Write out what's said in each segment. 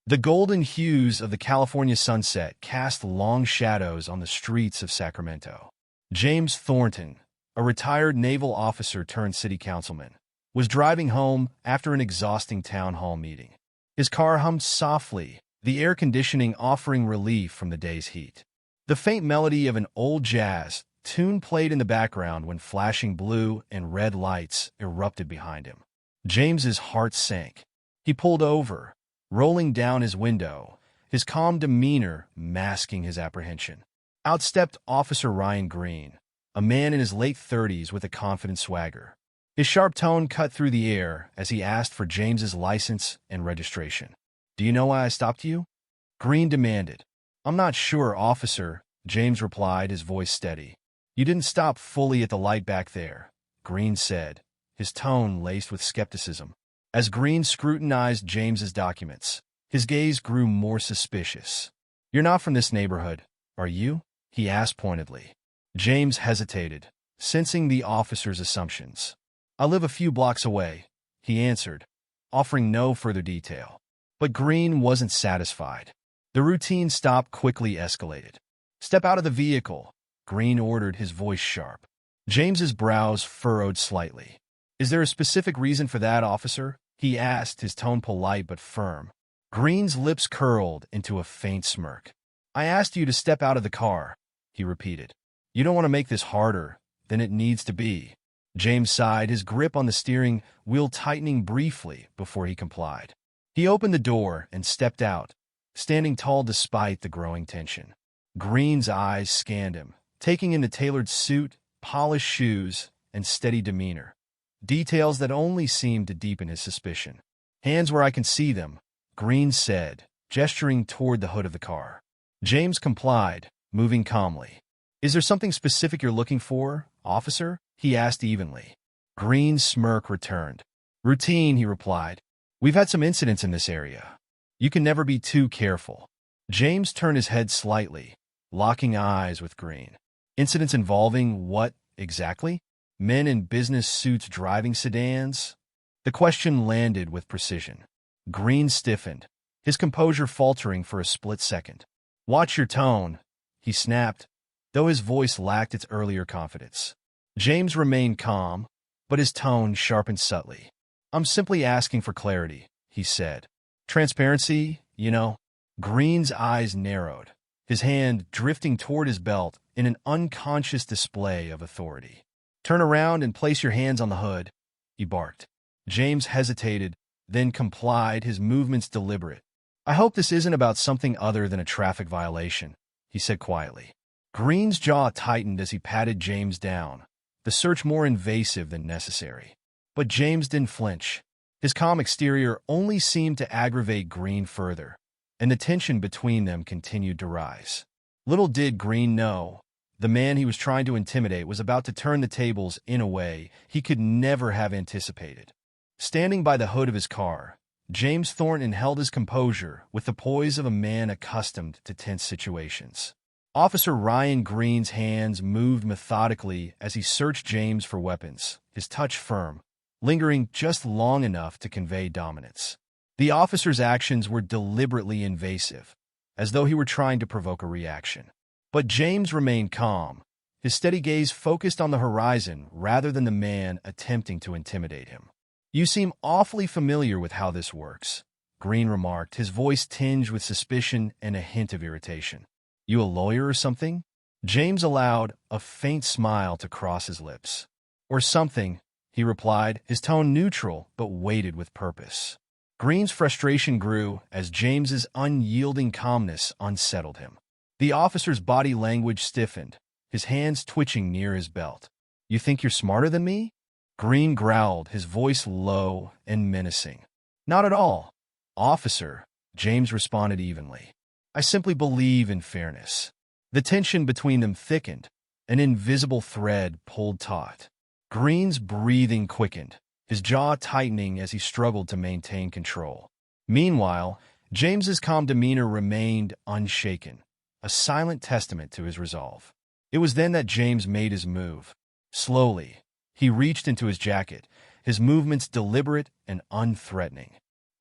The golden hues of the California sunset cast long shadows on the streets of Sacramento. James Thornton, a retired naval officer turned city councilman, was driving home after an exhausting town hall meeting. His car hummed softly, the air conditioning offering relief from the day's heat. The faint melody of an old jazz tune played in the background when flashing blue and red lights erupted behind him. James's heart sank. He pulled over, rolling down his window, his calm demeanor masking his apprehension. Out stepped Officer Ryan Greene, a man in his late 30s with a confident swagger. His sharp tone cut through the air as he asked for James's license and registration. "Do you know why I stopped you?" Greene demanded. "I'm not sure, officer," James replied, his voice steady. "You didn't stop fully at the light back there," Greene said, his tone laced with skepticism. As Greene scrutinized James's documents, his gaze grew more suspicious. "You're not from this neighborhood, are you?" he asked pointedly. James hesitated, sensing the officer's assumptions. "I live a few blocks away," he answered, offering no further detail. But Greene wasn't satisfied. The routine stop quickly escalated. "Step out of the vehicle," Greene ordered, his voice sharp. James's brows furrowed slightly. "Is there a specific reason for that, officer?" he asked, his tone polite but firm. Greene's lips curled into a faint smirk. "I asked you to step out of the car," he repeated. "You don't want to make this harder than it needs to be." James sighed, his grip on the steering wheel tightening briefly before he complied. He opened the door and stepped out, standing tall despite the growing tension. Greene's eyes scanned him, taking in the tailored suit, polished shoes, and steady demeanor, details that only seemed to deepen his suspicion. "Hands where I can see them," Greene said, gesturing toward the hood of the car. James complied, moving calmly. "Is there something specific you're looking for, officer?" he asked evenly. Greene's smirk returned. "Routine," he replied. "We've had some incidents in this area. You can never be too careful." James turned his head slightly, locking eyes with Greene. "Incidents involving what, exactly? Men in business suits driving sedans?" The question landed with precision. Greene stiffened, his composure faltering for a split second. "Watch your tone," he snapped, though his voice lacked its earlier confidence. James remained calm, but his tone sharpened subtly. "I'm simply asking for clarity," he said. "Transparency, you know." Greene's eyes narrowed, his hand drifting toward his belt in an unconscious display of authority. "Turn around and place your hands on the hood," he barked. James hesitated, then complied, his movements deliberate. "I hope this isn't about something other than a traffic violation," he said quietly. Greene's jaw tightened as he patted James down, the search more invasive than necessary. But James didn't flinch. His calm exterior only seemed to aggravate Greene further, and the tension between them continued to rise. Little did Greene know, the man he was trying to intimidate was about to turn the tables in a way he could never have anticipated. Standing by the hood of his car, James Thornton held his composure with the poise of a man accustomed to tense situations. Officer Ryan Greene's hands moved methodically as he searched James for weapons, his touch firm, lingering just long enough to convey dominance. The officer's actions were deliberately invasive, as though he were trying to provoke a reaction. But James remained calm, his steady gaze focused on the horizon rather than the man attempting to intimidate him. "You seem awfully familiar with how this works," Greene remarked, his voice tinged with suspicion and a hint of irritation. "You a lawyer or something?" James allowed a faint smile to cross his lips. "Or something," he replied, his tone neutral but weighted with purpose. Greene's frustration grew as James's unyielding calmness unsettled him. The officer's body language stiffened, his hands twitching near his belt. "You think you're smarter than me?" Greene growled, his voice low and menacing. "Not at all, officer," James responded evenly. "I simply believe in fairness." The tension between them thickened, an invisible thread pulled taut. Greene's breathing quickened, his jaw tightening as he struggled to maintain control. Meanwhile, James's calm demeanor remained unshaken, a silent testament to his resolve. It was then that James made his move. Slowly, he reached into his jacket, his movements deliberate and unthreatening.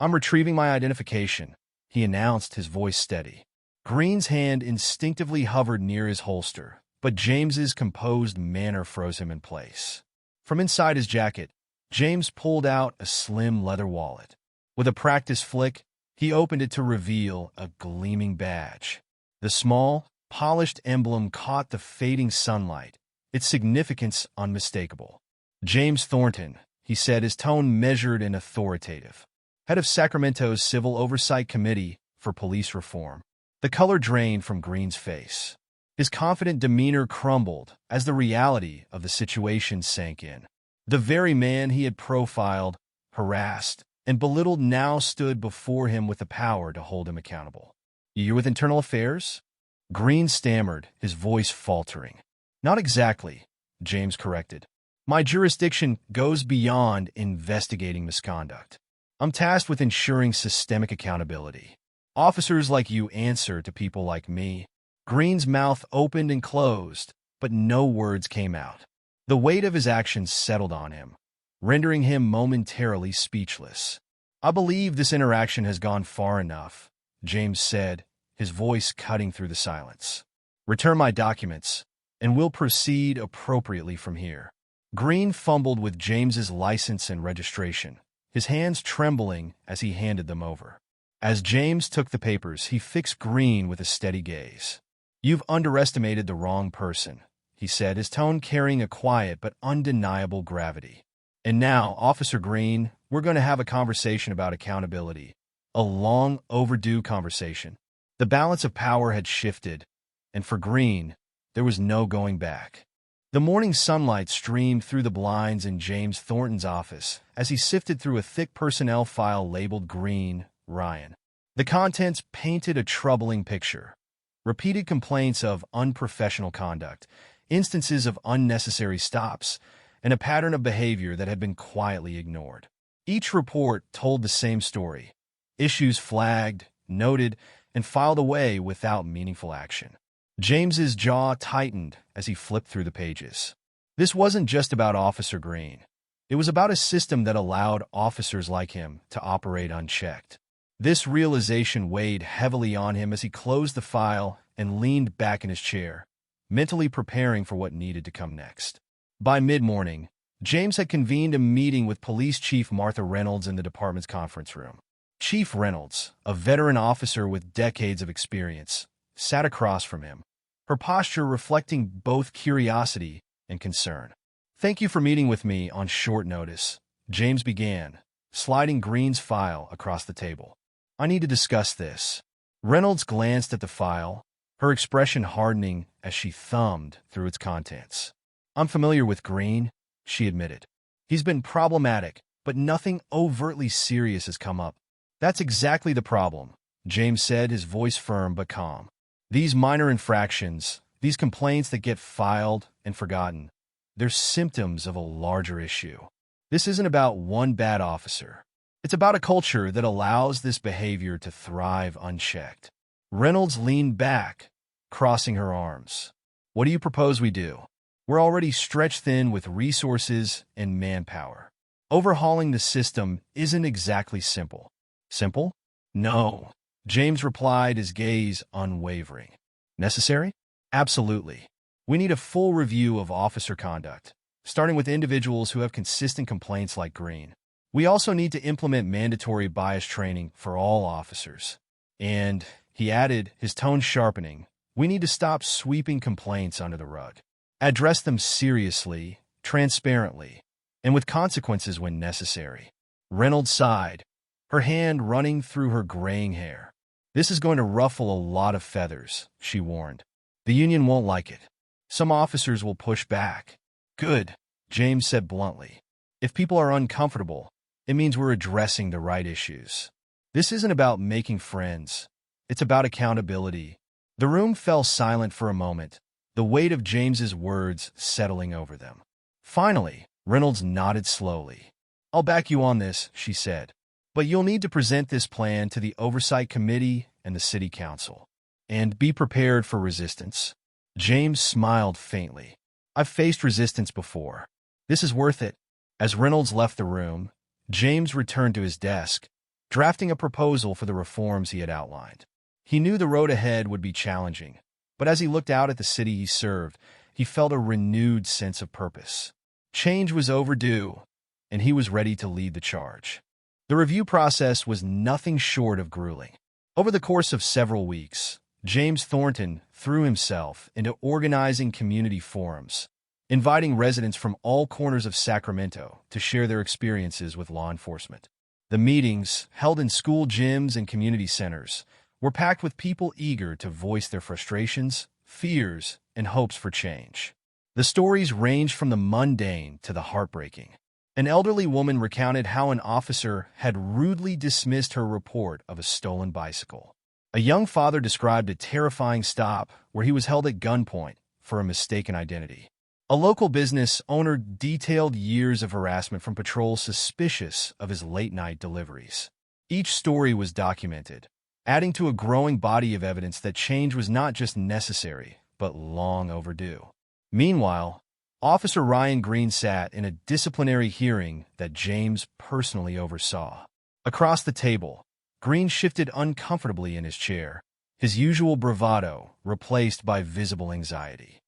"I'm retrieving my identification," he announced, his voice steady. Greene's hand instinctively hovered near his holster, but James's composed manner froze him in place. From inside his jacket, James pulled out a slim leather wallet. With a practiced flick, he opened it to reveal a gleaming badge. The small, polished emblem caught the fading sunlight, its significance unmistakable. James Thornton, he said, his tone measured and authoritative. Head of Sacramento's Civil Oversight Committee for Police Reform. The color drained from Greene's face. His confident demeanor crumbled as the reality of the situation sank in. The very man he had profiled, harassed, and belittled now stood before him with the power to hold him accountable. "You're with Internal Affairs?" Greene stammered, his voice faltering. "Not exactly," James corrected. "My jurisdiction goes beyond investigating misconduct. I'm tasked with ensuring systemic accountability. Officers like you answer to people like me." Greene's mouth opened and closed, but no words came out. The weight of his actions settled on him, rendering him momentarily speechless. "I believe this interaction has gone far enough," James said, his voice cutting through the silence. "Return my documents, and we'll proceed appropriately from here." Greene fumbled with James's license and registration, his hands trembling as he handed them over. As James took the papers, he fixed Greene with a steady gaze. "You've underestimated the wrong person," he said, his tone carrying a quiet but undeniable gravity. "And now, Officer Greene, we're going to have a conversation about accountability. A long overdue conversation." The balance of power had shifted, and for Greene, there was no going back. The morning sunlight streamed through the blinds in James Thornton's office as he sifted through a thick personnel file labeled Greene, Ryan. The contents painted a troubling picture. Repeated complaints of unprofessional conduct, instances of unnecessary stops, and a pattern of behavior that had been quietly ignored. Each report told the same story. Issues flagged, noted, and filed away without meaningful action. James's jaw tightened as he flipped through the pages. This wasn't just about Officer Greene. It was about a system that allowed officers like him to operate unchecked. This realization weighed heavily on him as he closed the file and leaned back in his chair, mentally preparing for what needed to come next. By mid-morning, James had convened a meeting with Police Chief Martha Reynolds in the department's conference room. Chief Reynolds, a veteran officer with decades of experience, sat across from him, her posture reflecting both curiosity and concern. "Thank you for meeting with me on short notice," James began, sliding Greene's file across the table. "I need to discuss this." Reynolds glanced at the file, her expression hardening as she thumbed through its contents. "I'm familiar with Greene," she admitted. "He's been problematic, but nothing overtly serious has come up." "That's exactly the problem," James said, his voice firm but calm. "These minor infractions, these complaints that get filed and forgotten, they're symptoms of a larger issue. This isn't about one bad officer. It's about a culture that allows this behavior to thrive unchecked." Reynolds leaned back, crossing her arms. "What do you propose we do? We're already stretched thin with resources and manpower. Overhauling the system isn't exactly simple." "Simple? No," James replied, his gaze unwavering. "Necessary? Absolutely. We need a full review of officer conduct, starting with individuals who have consistent complaints like Greene. We also need to implement mandatory bias training for all officers. And," he added, his tone sharpening, "we need to stop sweeping complaints under the rug. Address them seriously, transparently, and with consequences when necessary." Reynolds sighed, her hand running through her graying hair. "This is going to ruffle a lot of feathers," she warned. "The union won't like it. Some officers will push back." "Good," James said bluntly. "If people are uncomfortable, it means we're addressing the right issues. This isn't about making friends. It's about accountability." The room fell silent for a moment, the weight of James's words settling over them. Finally, Reynolds nodded slowly. "I'll back you on this," she said. "But you'll need to present this plan to the Oversight Committee and the City Council. And be prepared for resistance." James smiled faintly. "I've faced resistance before. This is worth it." As Reynolds left the room, James returned to his desk, drafting a proposal for the reforms he had outlined. He knew the road ahead would be challenging, but as he looked out at the city he served, he felt a renewed sense of purpose. Change was overdue, and he was ready to lead the charge. The review process was nothing short of grueling. Over the course of several weeks, James Thornton threw himself into organizing community forums, inviting residents from all corners of Sacramento to share their experiences with law enforcement. The meetings, held in school gyms and community centers, were packed with people eager to voice their frustrations, fears, and hopes for change. The stories ranged from the mundane to the heartbreaking. An elderly woman recounted how an officer had rudely dismissed her report of a stolen bicycle. A young father described a terrifying stop where he was held at gunpoint for a mistaken identity. A local business owner detailed years of harassment from patrols suspicious of his late-night deliveries. Each story was documented, adding to a growing body of evidence that change was not just necessary, but long overdue. Meanwhile, Officer Ryan Greene sat in a disciplinary hearing that James personally oversaw. Across the table, Greene shifted uncomfortably in his chair, his usual bravado replaced by visible anxiety.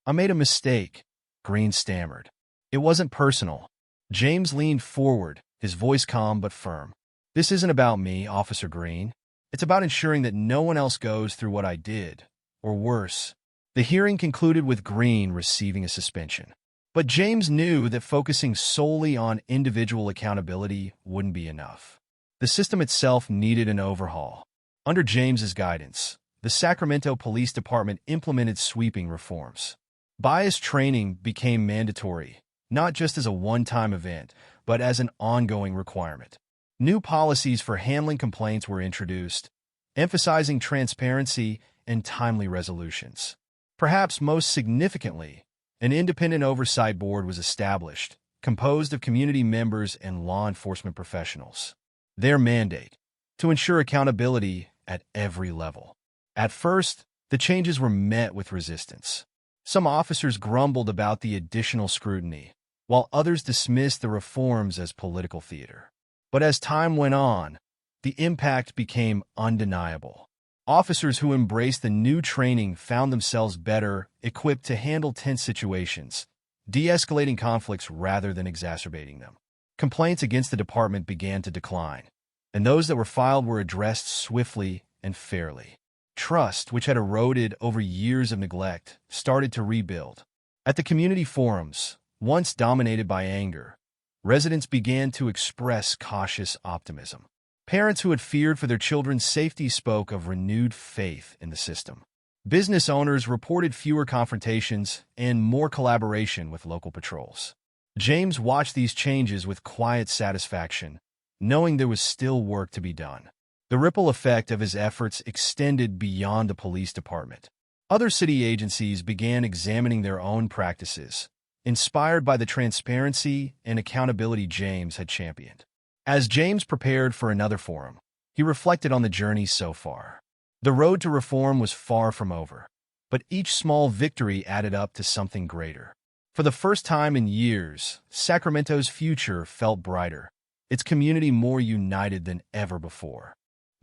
I made a mistake," Greene stammered. "It wasn't personal." James leaned forward, his voice calm but firm. "This isn't about me, Officer Greene. It's about ensuring that no one else goes through what I did, or worse." The hearing concluded with Greene receiving a suspension. But James knew that focusing solely on individual accountability wouldn't be enough. The system itself needed an overhaul. Under James's guidance, the Sacramento Police Department implemented sweeping reforms. Bias training became mandatory, not just as a one-time event, but as an ongoing requirement. New policies for handling complaints were introduced, emphasizing transparency and timely resolutions. Perhaps most significantly, an independent oversight board was established, composed of community members and law enforcement professionals. Their mandate: to ensure accountability at every level. At first, the changes were met with resistance. Some officers grumbled about the additional scrutiny, while others dismissed the reforms as political theater. But as time went on, the impact became undeniable. Officers who embraced the new training found themselves better equipped to handle tense situations, de-escalating conflicts rather than exacerbating them. Complaints against the department began to decline, and those that were filed were addressed swiftly and fairly. Trust, which had eroded over years of neglect, started to rebuild. At the community forums, once dominated by anger, residents began to express cautious optimism. Parents who had feared for their children's safety spoke of renewed faith in the system. Business owners reported fewer confrontations and more collaboration with local patrols. James watched these changes with quiet satisfaction, knowing there was still work to be done. The ripple effect of his efforts extended beyond the police department. Other city agencies began examining their own practices, inspired by the transparency and accountability James had championed. As James prepared for another forum, he reflected on the journey so far. The road to reform was far from over, but each small victory added up to something greater. For the first time in years, Sacramento's future felt brighter, its community more united than ever before.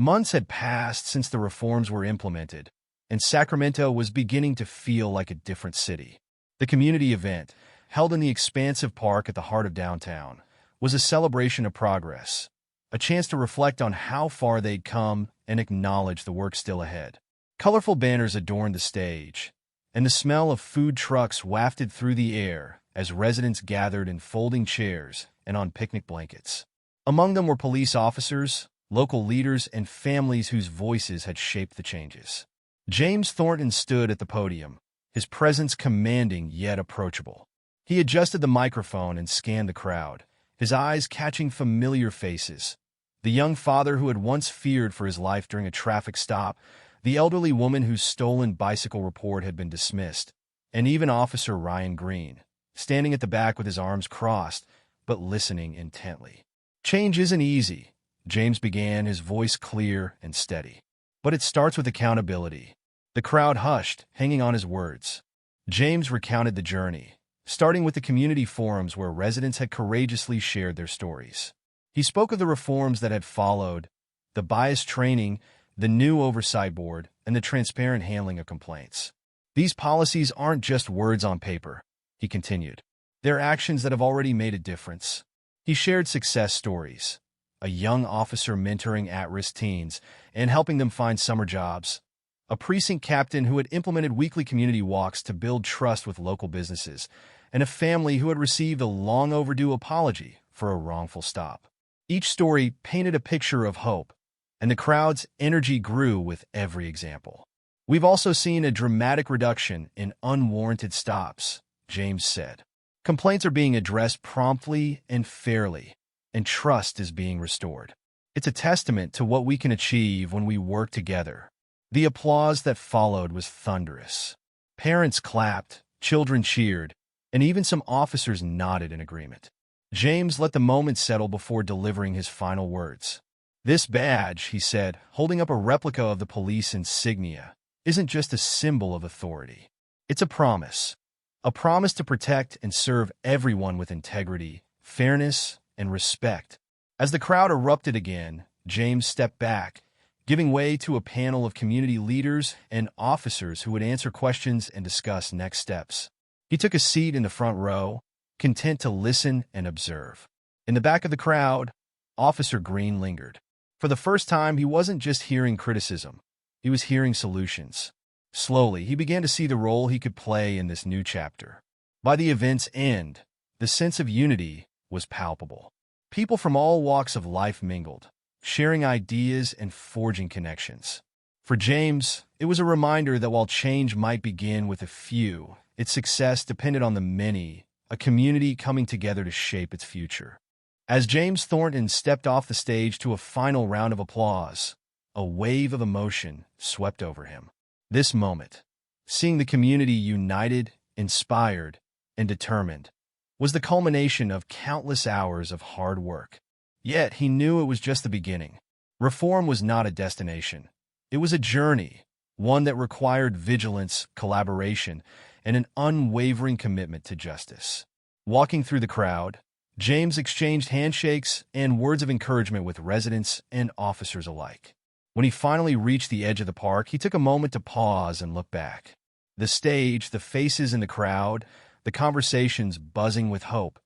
Months had passed since the reforms were implemented, and Sacramento was beginning to feel like a different city. The community event, held in the expansive park at the heart of downtown, was a celebration of progress, a chance to reflect on how far they'd come and acknowledge the work still ahead. Colorful banners adorned the stage, and the smell of food trucks wafted through the air as residents gathered in folding chairs and on picnic blankets. Among them were police officers, local leaders, and families whose voices had shaped the changes. James Thornton stood at the podium, his presence commanding yet approachable. He adjusted the microphone and scanned the crowd, his eyes catching familiar faces. The young father who had once feared for his life during a traffic stop, the elderly woman whose stolen bicycle report had been dismissed, and even Officer Ryan Greene, standing at the back with his arms crossed, but listening intently. "Change isn't easy," James began, his voice clear and steady. "But it starts with accountability." The crowd hushed, hanging on his words. James recounted the journey, starting with the community forums where residents had courageously shared their stories. He spoke of the reforms that had followed, the bias training, the new oversight board, and the transparent handling of complaints. These policies aren't just words on paper, he continued. They're actions that have already made a difference. He shared success stories, a young officer mentoring at-risk teens and helping them find summer jobs, a precinct captain who had implemented weekly community walks to build trust with local businesses, and a family who had received a long-overdue apology for a wrongful stop. Each story painted a picture of hope, and the crowd's energy grew with every example. We've also seen a dramatic reduction in unwarranted stops, James said. Complaints are being addressed promptly and fairly, and trust is being restored. It's a testament to what we can achieve when we work together. The applause that followed was thunderous. Parents clapped, children cheered, and even some officers nodded in agreement. James let the moment settle before delivering his final words. This badge, he said, holding up a replica of the police insignia, isn't just a symbol of authority. It's a promise to protect and serve everyone with integrity, fairness, and respect. As the crowd erupted again, James stepped back, giving way to a panel of community leaders and officers who would answer questions and discuss next steps. He took a seat in the front row, content to listen and observe. In the back of the crowd, Officer Greene lingered. For the first time, he wasn't just hearing criticism. He was hearing solutions. Slowly, he began to see the role he could play in this new chapter. By the event's end, the sense of unity was palpable. People from all walks of life mingled, sharing ideas and forging connections. For James, it was a reminder that while change might begin with a few, its success depended on the many, a community coming together to shape its future. As James Thornton stepped off the stage to a final round of applause, a wave of emotion swept over him. This moment, seeing the community united, inspired, and determined, was the culmination of countless hours of hard work. Yet he knew it was just the beginning. Reform was not a destination. It was a journey, one that required vigilance, collaboration, and an unwavering commitment to justice. Walking through the crowd, James exchanged handshakes and words of encouragement with residents and officers alike. When he finally reached the edge of the park, he took a moment to pause and look back. The stage, the faces in the crowd, the conversations buzzing with hope.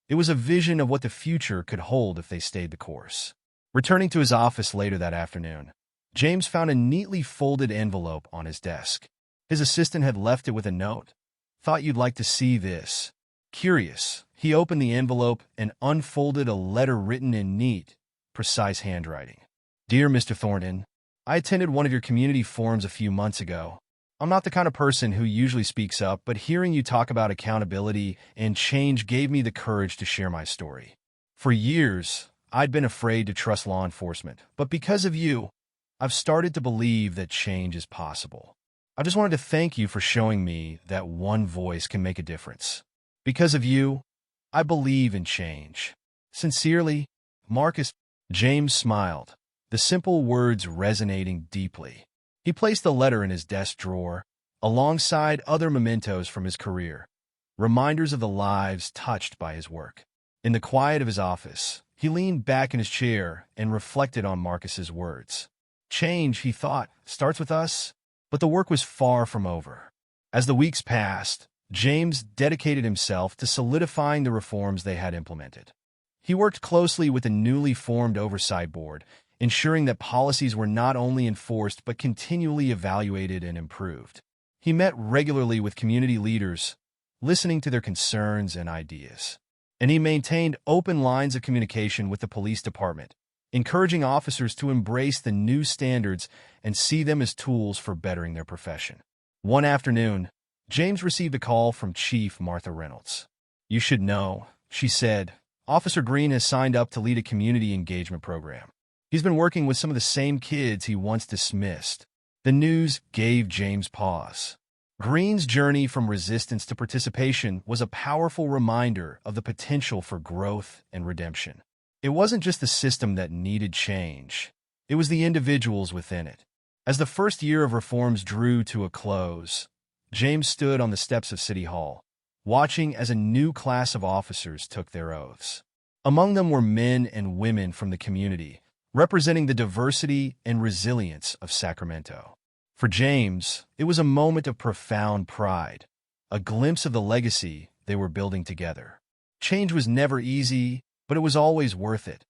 It was a vision of what the future could hold if they stayed the course. Returning to his office later that afternoon, James found a neatly folded envelope on his desk. His assistant had left it with a note. "Thought you'd like to see this." Curious, he opened the envelope and unfolded a letter written in neat, precise handwriting. "Dear Mr. Thornton, I attended one of your community forums a few months ago. I'm not the kind of person who usually speaks up, but hearing you talk about accountability and change gave me the courage to share my story. For years, I'd been afraid to trust law enforcement, but because of you, I've started to believe that change is possible. I just wanted to thank you for showing me that one voice can make a difference. Because of you, I believe in change. Sincerely, Marcus." James smiled, the simple words resonating deeply. He placed the letter in his desk drawer, alongside other mementos from his career, reminders of the lives touched by his work. In the quiet of his office, he leaned back in his chair and reflected on Marcus's words. Change, he thought, starts with us, but the work was far from over. As the weeks passed, James dedicated himself to solidifying the reforms they had implemented. He worked closely with the newly formed oversight board, ensuring that policies were not only enforced but continually evaluated and improved. He met regularly with community leaders, listening to their concerns and ideas. And he maintained open lines of communication with the police department, encouraging officers to embrace the new standards and see them as tools for bettering their profession. One afternoon, James received a call from Chief Martha Reynolds. "You should know," she said, "Officer Greene has signed up to lead a community engagement program. He's been working with some of the same kids he once dismissed." The news gave James pause. Greene's journey from resistance to participation was a powerful reminder of the potential for growth and redemption. It wasn't just the system that needed change. It was the individuals within it. As the first year of reforms drew to a close, James stood on the steps of City Hall, watching as a new class of officers took their oaths. Among them were men and women from the community, representing the diversity and resilience of Sacramento. For James, it was a moment of profound pride, a glimpse of the legacy they were building together. Change was never easy, but it was always worth it.